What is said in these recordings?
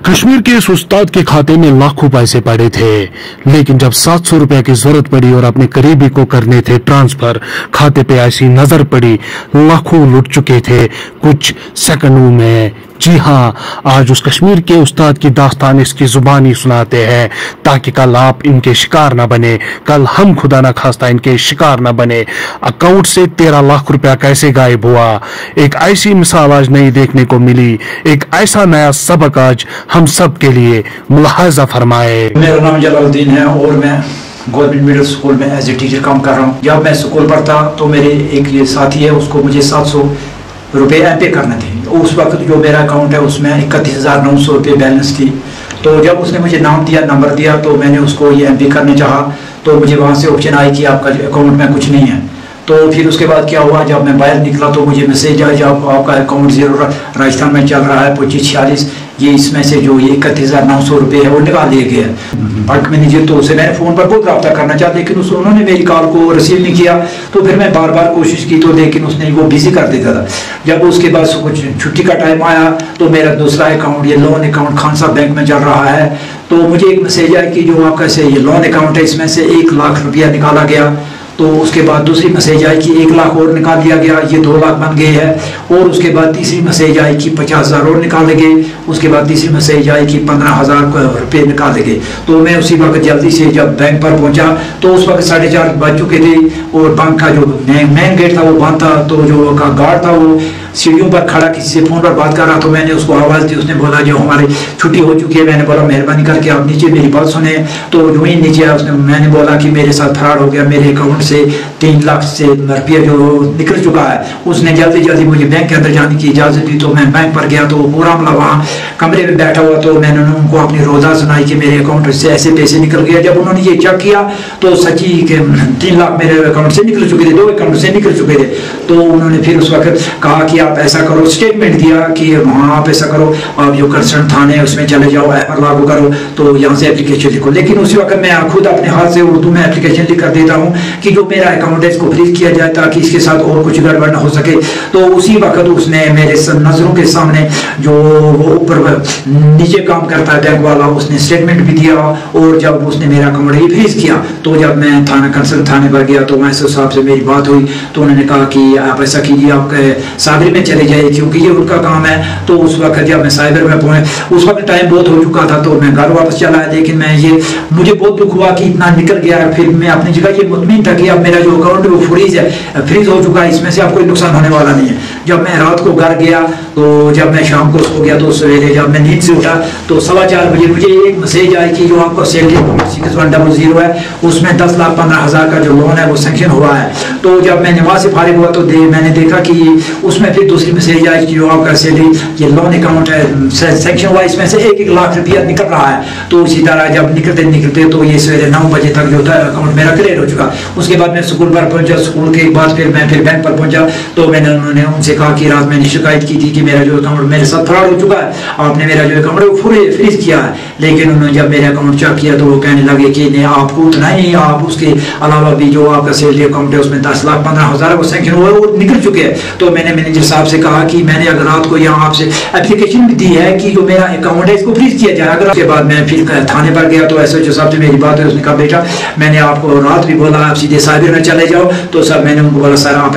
कश्मीर के इस उस्ताद के खाते में लाखों पैसे पड़े थे, लेकिन जब 700 रुपए की जरूरत पड़ी और अपने करीबी को करने थे ट्रांसफर, खाते पे ऐसी नजर पड़ी लाखों लुट चुके थे कुछ सेकंडों में। जी हाँ, आज उस कश्मीर के उस्ताद की दास्तान इसकी जुबानी सुनाते हैं ताकि कल आप इनके शिकार न बने, कल हम खुदा न खास्ता इनके शिकार न बने। अकाउंट से 13 लाख रुपया कैसे गायब हुआ, एक ऐसी मिसाल आज नहीं देखने को मिली, एक ऐसा नया सबक आज हम सब के लिए मुलाहाजा फरमाए। मेरा नाम जलालुद्दीन है और मैं गवर्नमेंट मिडिल स्कूल में एज ए टीचर काम कर रहा हूँ। जब मैं स्कूल पढ़ता तो मेरे एक ये साथी है, उसको मुझे 700 रुपये एमपे करने थे। उस वक्त जो मेरा अकाउंट है उसमें 31,900 रुपये बैलेंस थी। तो जब उसने मुझे नाम दिया, नंबर दिया, तो मैंने उसको ये एमपे करने चाहा तो मुझे वहाँ से ऑप्शन आई कि आपका अकाउंट में कुछ नहीं है। तो फिर उसके बाद क्या हुआ, जब मैं बाहर निकला तो मुझे मैसेज आया जब आपका अकाउंट जीरो राजस्थान में चल रहा है 2546, ये इसमें से जो ये 31,900 रुपये है वो निकाल लिए गए हैं। बैंक मैनेजर तो उसे मैंने फ़ोन पर बहुत रब्ता करना चाहा, लेकिन उन्होंने मेरी कॉल को रिसीव नहीं किया। तो फिर मैं बार बार कोशिश की तो लेकिन उसने वो बिजी कर देता था। जब उसके बाद कुछ छुट्टी का टाइम आया तो मेरा दूसरा अकाउंट, ये लोन अकाउंट खान साहब बैंक में चल रहा है, तो मुझे एक मैसेज आया कि जो आपका से ये लोन अकाउंट है इसमें से 1 लाख रुपया निकाला गया। तो उसके बाद दूसरी मैसेज आई कि 1 लाख और निकाल दिया गया, ये 2 लाख बन गए हैं। और उसके बाद तीसरी मैसेज आई कि 50,000 और निकाले गए। उसके बाद तीसरी मैसेज आई कि 15,000 रुपये निकाले गए। तो मैं उसी वक्त जल्दी से जब बैंक पर पहुंचा तो उस वक्त 4:30 बज चुके थे और बैंक का जो मेन गेट था वो बंद था। तो जो गार्ड था वो सीढ़ियों पर खड़ा किसी से फोन पर बात कर रहा, तो मैंने उसको आवाज़ दी। उसने बोला जो हमारी छुट्टी हो चुकी है। मैंने बोला मेहरबानी करके आप नीचे मेरी बात सुने। तो जो ही नीचे आया उसने, मैंने बोला कि मेरे साथ फ्रॉड हो गया, मेरे अकाउंट से 3 लाख से रुपया जो निकल चुका है। उसने जल्दी जल्दी मुझे बैंक के अंदर जाने की इजाज़त दी। तो मैं बैंक पर गया तो पूरा मामला वहाँ कमरे में बैठा हुआ। तो मैंने उनको अपनी रोज़ा सुनाई कि मेरे अकाउंट से ऐसे पैसे निकल गए। जब उन्होंने ये चेक किया तो सच्ची के 3 लाख मेरे अकाउंट से निकल चुके थे, 2 अकाउंट से निकल चुके थे। तो उन्होंने फिर उस वक्त कहा कि आप ऐसा करो, स्टेटमेंट दिया कि वहाँ आप ऐसा करो, आप जो कंसर्न थाने है उसमें चले जाओ, एफआईआर लागू करो, तो यहाँ से एप्लीकेशन लिखो। लेकिन उसी वक्त मैं खुद अपने हाथ से उर्दू में एप्लीकेशन लिख कर देता हूँ कि जो मेरा अकाउंट है इसको फ्रीज किया जाए ताकि इसके साथ और कुछ गड़बड़ न हो सके। तो उसी वक्त उसने मेरे नज़रों के सामने जो वो ऊपर नीचे काम करता है बैंक वाला, उसने स्टेटमेंट भी दिया। और जब उसने मेरा अकाउंट ही फ्रीज किया तो जब मैं कंसर्न थाने पर गया तो वहाँ से साहब से मेरी बात हुई। तो उन्होंने कहा कि आप ऐसा कीजिए, आप साबिर में चले जाइए क्योंकि ये उनका काम है। तो उस वक्त जब मैं साइबर में पहुंचे उस वक्त टाइम बहुत हो चुका था, तो मैं घर वापस चला है। लेकिन मैं ये मुझे बहुत दुख हुआ कि इतना निकल गया। फिर मैं अपनी जगह ये मुतमिन था कि अब मेरा जो अकाउंट है वो फ्रीज हो चुका है, इसमें से अब कोई नुकसान होने वाला नहीं है। जब मैं रात को घर गया तो जब मैं शाम को सो गया तो सवेरे जब मैं नींद से उठा तो 4:15 बजे मुझे एक मैसेज आई कि जो आपका सैलरी 6100 है उसमें 10,15,000 का जो लोन है वो सेंक्शन हुआ है। तो जब मैं नमाज से फारिग हुआ तो मैंने देखा कि उसमें फिर दूसरी मैसेज आई कि जो आपका सैलरी ये लोन अकाउंट है सेंक्शन हुआ, इसमें से 1-1 लाख रुपया निकल रहा है। तो इसी तरह जब निकलते तो ये सवेरे 9 बजे तक जो था अकाउंट मेरा क्लियर हो चुका। उसके बाद मैं स्कूल पर पहुंचा, स्कूल के बाद फिर मैं बैंक पर पहुंचा तो उन्होंने उनसे कहा कि रात मैंने शिकायत की थी कि मेरा जो अकाउंट मेरे साथ फ्रॉड हो चुका है, आपने मेरा जो अकाउंट है वो फ्रीज किया है। लेकिन उन्होंने जब मेरे अकाउंट चेक किया तो वो कहने लगे कि नहीं, आपको उतना ही, आप उसके अलावा भी जो आपका सैलरी अकाउंट है उसमें 10,15,000 वो सेंक्शन हुआ वो निकल चुके हैं। तो मैंने मैनेजर साहब से कहा कि मैंने अगर रात को यहाँ आपसे एप्लीकेशन भी दी है कि जो मेरा अकाउंट है इसको फ्रीज किया जाए। अगर उसके बाद मैं फिर थाने पर गया तो एसएचओ साहब से मेरी बात है, उसने कहा बेटा मैंने आपको रात भी बोला आप सीधे साबिर में चले जाओ। तो सर मैंने उनको बोला सर आप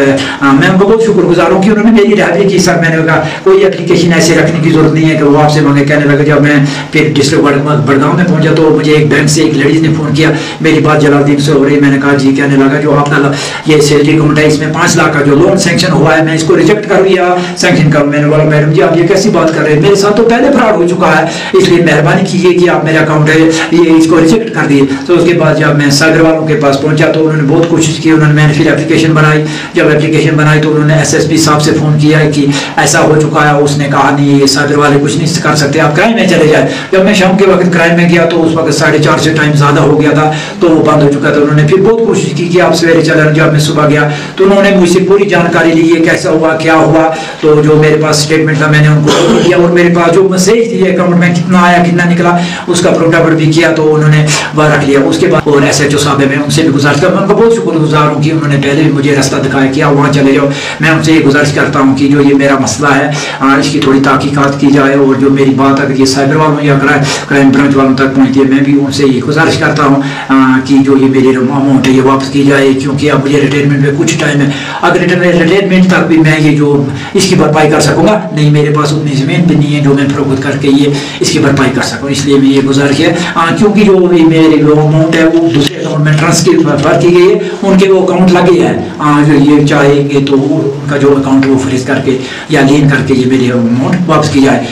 मैं उनको बहुत शुक्रगुजार हूँ कि उन्होंने मेरी रिहाई की। सर मैंने कहा कोई एप्लीकेशन ऐसे रखने की जरूरत नहीं है कि वो आपसे मांगे। कहने लगे जब मैं फिर डिस्ट्रिक्ट बड़गांव में पहुंचा तो मुझे एक बैंक से एक लेडीज ने फोन किया, मेरी बात जलालुद्दीन से हो रही। मैंने कहा जी। कहने लगा जो आपका ये सैलरी अकाउंट है इसमें 5 लाख का जो लोन सेंक्शन हुआ है मैं इसको रिजेक्ट करूँ या सेंक्शन करूँ। मैंने बोला मैडम जी आप ये कैसी बात कर रहे हैं, मेरे साथ तो पहले फ्रॉड हो चुका है, इसलिए मेहरबानी कीजिए कि आप मेरा अकाउंट है ये इसको रिजेक्ट कर दिए। तो उसके बाद जब मैं सागर वालों के पास पहुंचा तो उन्होंने बहुत कोशिश की, मैंने फिर एप्लीकेशन बनाई। जब एप्लीकेशन बनाई तो उन्होंने एसएसपी साहब से फोन किया कि ऐसा हो चुका है। उसने कहा नहीं ये सागर वाले कुछ नहीं कर सकते, आप क्राइम में चले जाए। जब मैं शाम के वक्त क्राइम में गया तो उस वक्त 4:30 से टाइम ज्यादा हो गया था तो वो बंद हो चुका था। उन्होंने फिर बहुत कोशिश की कि आप सवेरे चले। जब मैं सुबह गया तो उन्होंने मुझसे पूरी जानकारी ली है कैसा हुआ क्या हुआ। तो जो मेरे पास स्टेटमेंट था मैंने उनको दिया और मेरे पास जो मैसेज थी अकाउंट में कितना आया कितना निकला उसका प्रिंट आउट भी किया तो उन्होंने वह रख लिया। उसके बाद और एसएचओ साहब है मैं उनसे भी गुजारिश करता हूँ, उनका बहुत शुक्रगुजार हूँ कि उन्होंने पहले भी मुझे रास्ता दिखाया कि आप वहाँ चले जाओ। मैं उनसे ये गुजारिश करता हूँ कि जो ये मेरा मसला है इसकी थोड़ी तहकीकात की जाए, और जो मेरी बात अगर ये साइबर वालों या क्राइम ब्रांच वालों तक पहुँचती है, मैं भी उनसे ये गुजारिश करता हूँ कि जो ये मेरी अमाउंट है ये वापस की जाए, क्योंकि अब मुझे रिटायरमेंट में कुछ टाइम है। अगर रिटायरमेंट तक भी मैं ये जो इसकी भरपाई कर सकूँगा, नहीं मेरे पास उतनी ज़मीन भी नहीं है जो मैं फरोख्त करके ये इसकी भरपाई कर सकूँ। इसलिए मैं ये गुजारिश है, क्योंकि जो मेरी जो अमाउंट है वो दूसरे अकाउंट में ट्रांसफर की गई है, उनके वो अकाउंट लगे हैं, जो ये चाहेंगे तो उनका जो अकाउंट वो फ्रीज करके या लीन करके ये मेरी अमाउंट वापस की जाए।